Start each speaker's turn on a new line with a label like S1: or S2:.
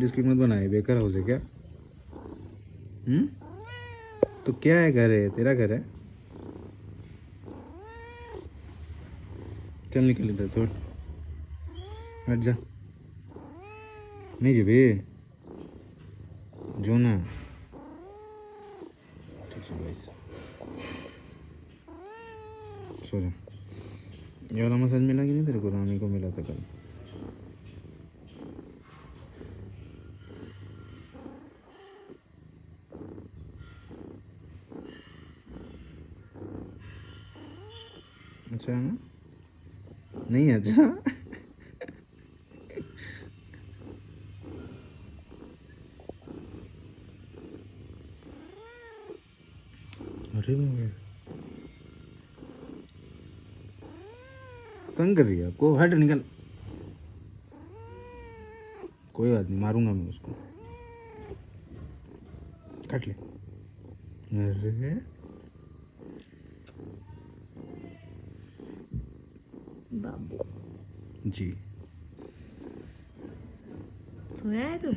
S1: जिसकी मत बनाए, बेकार हाउस है क्या? तो क्या है, घर है, तेरा घर है। चल निकल इधर, छोड़, हट जा। नहीं जी भाई, जो ना, ठीक है गाइस, सो जा। ये वाला मसाज मिला कि नहीं तेरे को? रानी को मिला था कल। अच्छा है ना? नहीं अच्छा। अरे बाबा, तंग कर रही है आपको, हट निकल। कोई बात नहीं, मारूंगा मैं उसको, काट ले। अरे
S2: बाबू
S1: जी,
S2: सोया है तू?